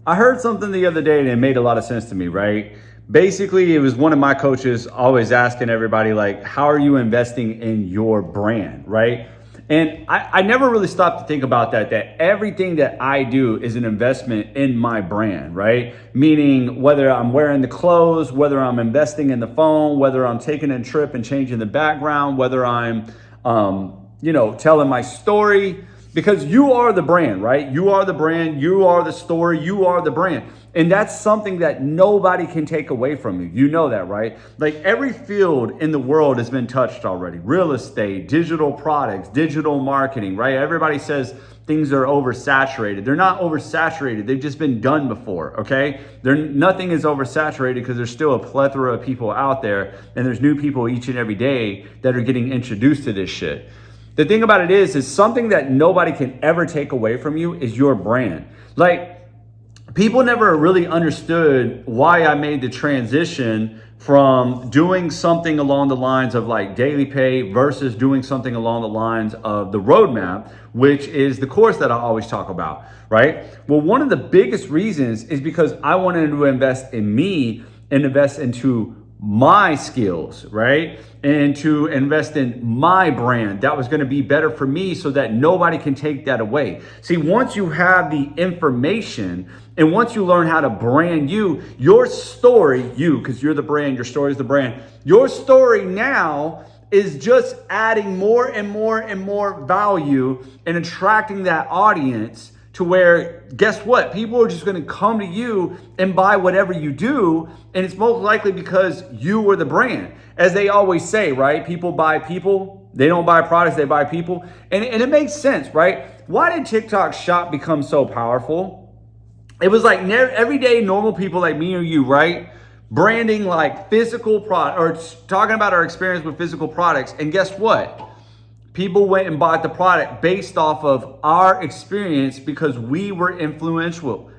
I heard something the other day and it made a lot of sense to me, right? Basically, it was one of my coaches always asking everybody, like, how are you investing in your brand, right? And I never really stopped to think about that everything that I do is an investment in my brand, right? Meaning whether I'm wearing the clothes, whether I'm investing in the phone, whether I'm taking a trip and changing the background, whether I'm, telling my story, because you are the brand, right? You are the brand, you are the story, you are the brand. And that's something that nobody can take away from you. You know that, right? Like every field in the world has been touched already. Real estate, digital products, digital marketing, right? Everybody says things are oversaturated. They're not oversaturated. They've just been done before, okay? Nothing is oversaturated because there's still a plethora of people out there, and there's new people each and every day that are getting introduced to this shit. The thing about it is something that nobody can ever take away from you is your brand. Like, people never really understood why I made the transition from doing something along the lines of like daily pay versus doing something along the lines of the roadmap, which is the course that I always talk about, right? Well, one of the biggest reasons is because I wanted to invest in me and invest into my skills, right? And to invest in my brand that was going to be better for me so that nobody can take that away. See, once you have the information and once you learn how to brand you, your story, because you're the brand, your story is the brand, your story now is just adding more and more and more value and attracting that audience to where, guess what? People are just going to come to you and buy whatever you do. And it's most likely because you were the brand. As they always say, right? People buy people. They don't buy products, they buy people. And it makes sense, right? Why did TikTok Shop become so powerful? It was like everyday normal people like me or you, right? Branding like physical product or talking about our experience with physical products. And guess what? People went and bought the product based off of our experience because we were influential.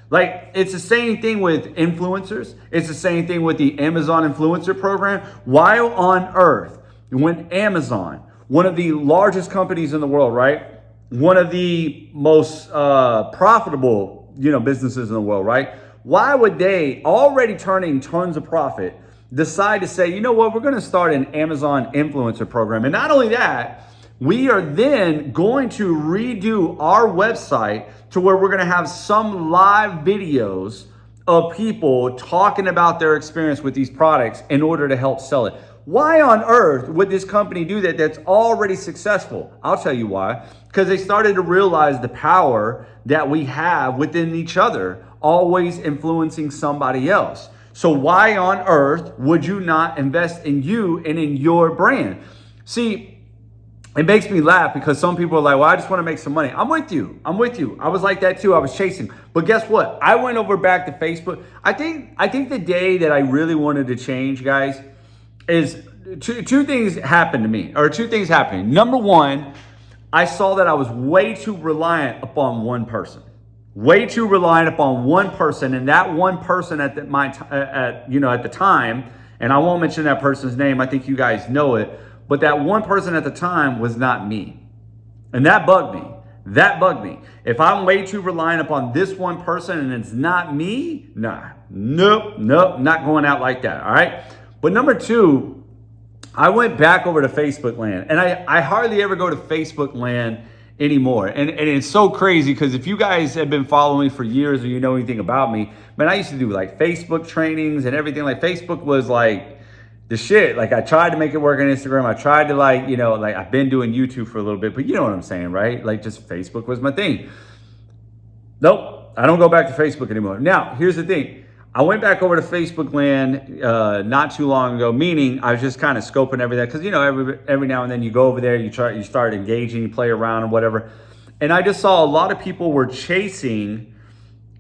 Like, it's the same thing with influencers. It's the same thing with the Amazon influencer program. Why on earth, when Amazon, one of the largest companies in the world, right? One of the most profitable, businesses in the world, right? Why would they, already turning tons of profit, decide to say, you know what, we're going to start an Amazon influencer program? And not only that, we are then going to redo our website to where we're going to have some live videos of people talking about their experience with these products in order to help sell it. Why on earth would this company do that that's already successful? I'll tell you why. Because they started to realize the power that we have within each other, always influencing somebody else. So why on earth would you not invest in you and in your brand? See, it makes me laugh because some people are like, well, I just want to make some money. I'm with you. I was like that too. I was chasing. But guess what? I went over back to Facebook. I think the day that I really wanted to change, guys, is two things happened to me, or two things happening. Number one, I saw that I was way too reliant upon one person. Way too reliant upon one person, and that one person at the time, and I won't mention that person's name. I think you guys know it, but that one person at the time was not me, and that bugged me. If I'm way too reliant upon this one person and it's not me, nope, not going out like that. All right. But number two, I went back over to Facebook land, and I hardly ever go to Facebook land anymore. And it's so crazy because if you guys have been following me for years or you know anything about me, man, I used to do like Facebook trainings and everything. Like, Facebook was like the shit. Like, I tried to make it work on Instagram. I tried to I've been doing YouTube for a little bit, but you know what I'm saying, right? Like, just Facebook was my thing. Nope, I don't go back to Facebook anymore. Now, here's the thing. I went back over to Facebook land not too long ago, meaning I was just kind of scoping everything because, every now and then you go over there, you start engaging, you play around and whatever. And I just saw a lot of people were chasing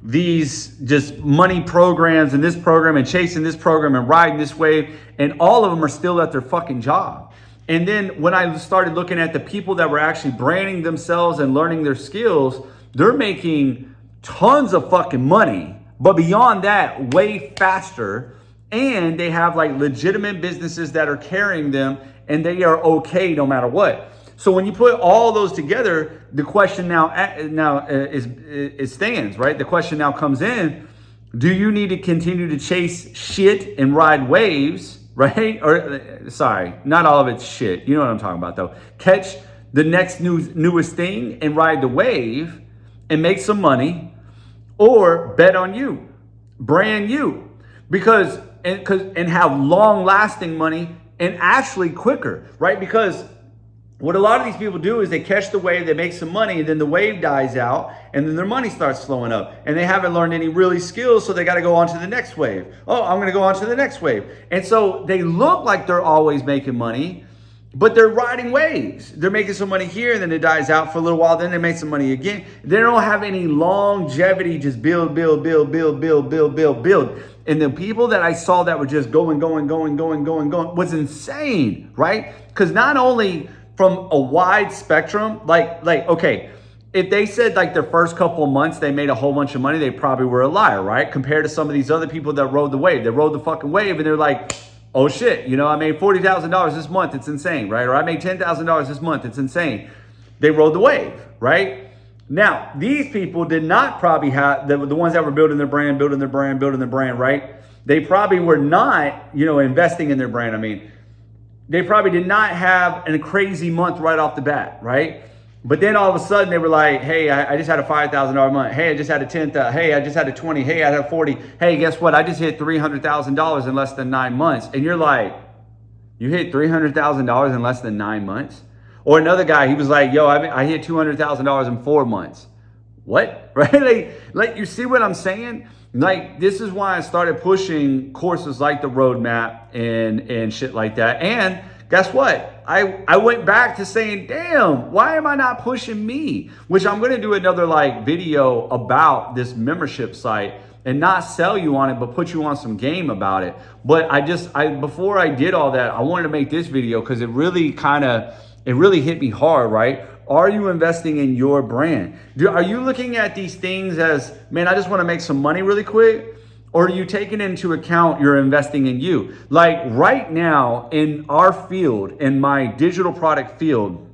these just money programs and this program and chasing this program and riding this wave. And all of them are still at their fucking job. And then when I started looking at the people that were actually branding themselves and learning their skills, they're making tons of fucking money. But beyond that, way faster. And they have like legitimate businesses that are carrying them and they are okay no matter what. So when you put all those together, the question now stands, right? The question now comes in: do you need to continue to chase shit and ride waves, right? Or sorry, not all of it's shit. You know what I'm talking about, though. Catch the next newest thing and ride the wave and make some money, or bet on you, brand you, because have long lasting money and actually quicker, right? Because what a lot of these people do is they catch the wave, they make some money, and then the wave dies out, and then their money starts slowing up, and they haven't learned any really skills, so they got to go on to the next wave. Oh, I'm going to go on to the next wave. And so they look like they're always making money, but they're riding waves. They're making some money here, and then it dies out for a little while, then they make some money again. They don't have any longevity, just build. And the people that I saw that were just going was insane, right? Because not only from a wide spectrum, like okay, if they said like their first couple of months they made a whole bunch of money, they probably were a liar, right? Compared to some of these other people that rode the wave. They rode the fucking wave and they're like, oh shit, I made $40,000 this month, it's insane, right? Or I made $10,000 this month, it's insane. They rode the wave, right? Now, these people did not probably have, the ones that were building their brand, right? They probably were not, investing in their brand. I mean, they probably did not have a crazy month right off the bat, right? But then all of a sudden they were like, hey, I just had a $5,000 month. Hey, I just had a $10,000. Hey, I just had a 20. Hey, I had a 40. Hey, guess what? I just hit $300,000 in less than 9 months. And you're like, you hit $300,000 in less than 9 months? Or another guy, he was like, yo, I hit $200,000 in 4 months. What? Right? Like you see what I'm saying? Like, this is why I started pushing courses like the Roadmap and shit like that. And guess what? I went back to saying, damn, why am I not pushing me? Which I'm going to do another video about this membership site and not sell you on it, but put you on some game about it. But before I did all that, I wanted to make this video because it really hit me hard, right? Are you investing in your brand? Are you looking at these things as, man, I just want to make some money really quick? Or are you taking into account you're investing in you? Like right now in our field, in my digital product field,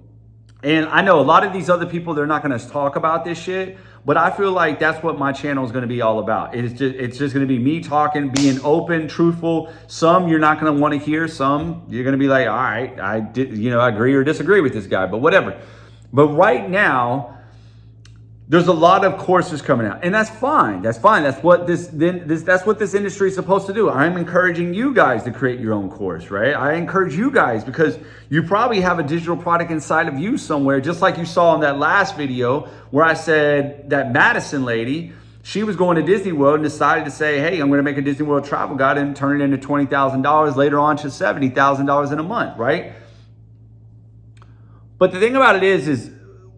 and I know a lot of these other people, they're not going to talk about this shit, but I feel like that's what my channel is going to be all about. It's just going to be me talking, being open, truthful. Some you're not going to want to hear. Some you're going to be like, all right, I agree or disagree with this guy, but whatever. But right now, there's a lot of courses coming out, and that's fine. That's fine. That's what this industry is supposed to do. I'm encouraging you guys to create your own course, right? I encourage you guys because you probably have a digital product inside of you somewhere, just like you saw in that last video where I said that Madison lady, she was going to Disney World and decided to say, hey, I'm going to make a Disney World travel guide and turn it into $20,000 later on to $70,000 in a month, right? But the thing about it is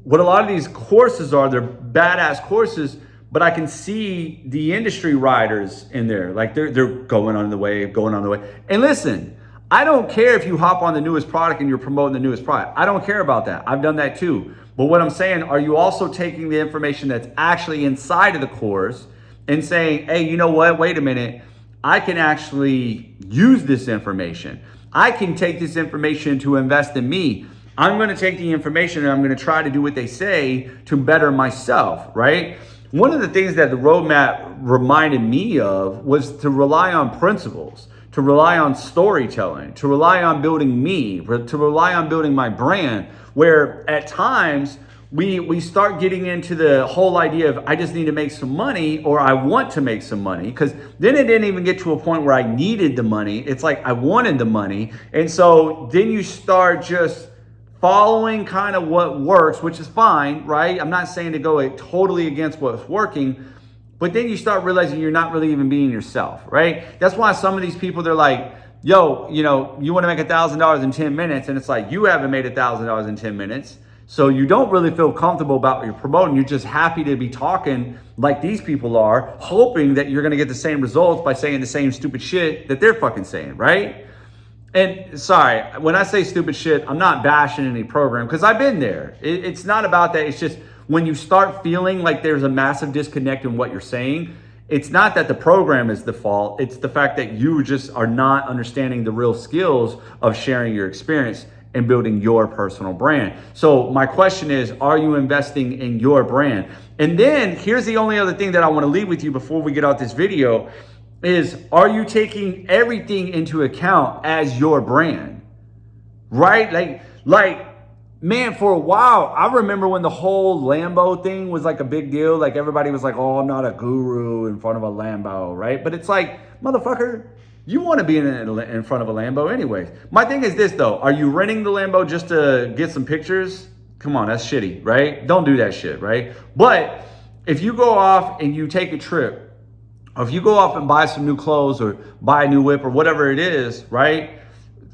what a lot of these courses are, they're badass courses, but I can see the industry riders in there. Like they're going on the wave. And listen, I don't care if you hop on the newest product and you're promoting the newest product. I don't care about that. I've done that too. But what I'm saying, are you also taking the information that's actually inside of the course and saying, hey, you know what? Wait a minute. I can actually use this information. I can take this information to invest in me. I'm going to take the information and I'm going to try to do what they say to better myself, right? One of the things that the Roadmap reminded me of was to rely on principles, to rely on storytelling, to rely on building me, to rely on building my brand, where at times we start getting into the whole idea of I just need to make some money or I want to make some money, because then it didn't even get to a point where I needed the money. It's like I wanted the money. And so then you start just following kind of what works, which is fine, right? I'm not saying to go totally against what's working, but then you start realizing you're not really even being yourself, right? That's why some of these people, they're like, yo, you want to make $1,000 in 10 minutes. And it's like, you haven't made $1,000 in 10 minutes. So you don't really feel comfortable about what you're promoting. You're just happy to be talking like these people are, hoping that you're going to get the same results by saying the same stupid shit that they're fucking saying, right? And sorry, when I say stupid shit, I'm not bashing any program because I've been there. It's not about that. It's just when you start feeling like there's a massive disconnect in what you're saying, it's not that the program is the fault. It's the fact that you just are not understanding the real skills of sharing your experience. in building your personal brand. So my question is, are you investing in your brand? And then here's the only other thing that I want to leave with you before we get out this video is, are you taking everything into account as your brand? Right? Like, man, for a while, I remember when the whole Lambo thing was like a big deal. Like everybody was like, oh, I'm not a guru in front of a Lambo, right? But it's like, motherfucker, you want to be in front of a Lambo anyways. My thing is this though, are you renting the Lambo just to get some pictures? Come on, that's shitty, right? Don't do that shit, right? But if you go off and you take a trip, or if you go off and buy some new clothes or buy a new whip or whatever it is, right?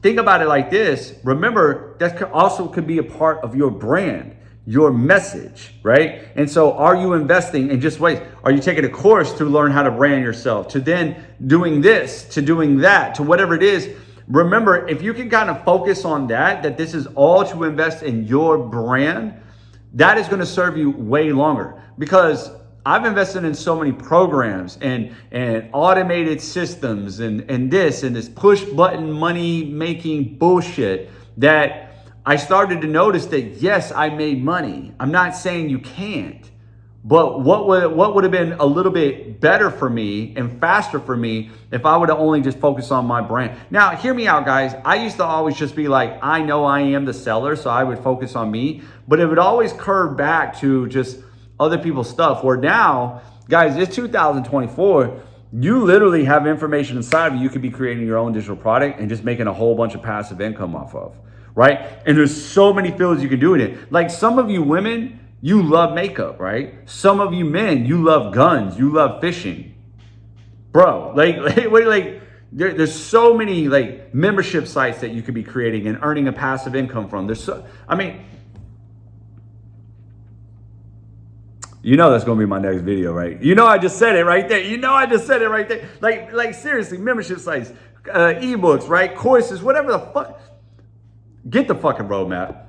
Think about it like this. Remember, that also could be a part of your brand, your message, right? And so are you investing in just ways? Are you taking a course to learn how to brand yourself, to then doing this, to doing that, to whatever it is? Remember, if you can kind of focus on that this is all to invest in your brand, that is going to serve you way longer. Because I've invested in so many programs and automated systems and this push button money making bullshit that I started to notice that yes, I made money. I'm not saying you can't, but what would have been a little bit better for me and faster for me if I would have only just focused on my brand. Now, hear me out, guys. I used to always just be like, I know I am the seller, so I would focus on me, but it would always curve back to just other people's stuff. Where now, guys, it's 2024. You literally have information inside of you. You could be creating your own digital product and just making a whole bunch of passive income off of, right? And there's so many fields you can do in it. Like some of you women, you love makeup, right? Some of you men, you love guns, you love fishing. Bro, there's so many like membership sites that you could be creating and earning a passive income from. You know that's gonna be my next video, right? You know I just said it right there. Like seriously, membership sites, ebooks, right? Courses, whatever the fuck. Get the fucking roadmap.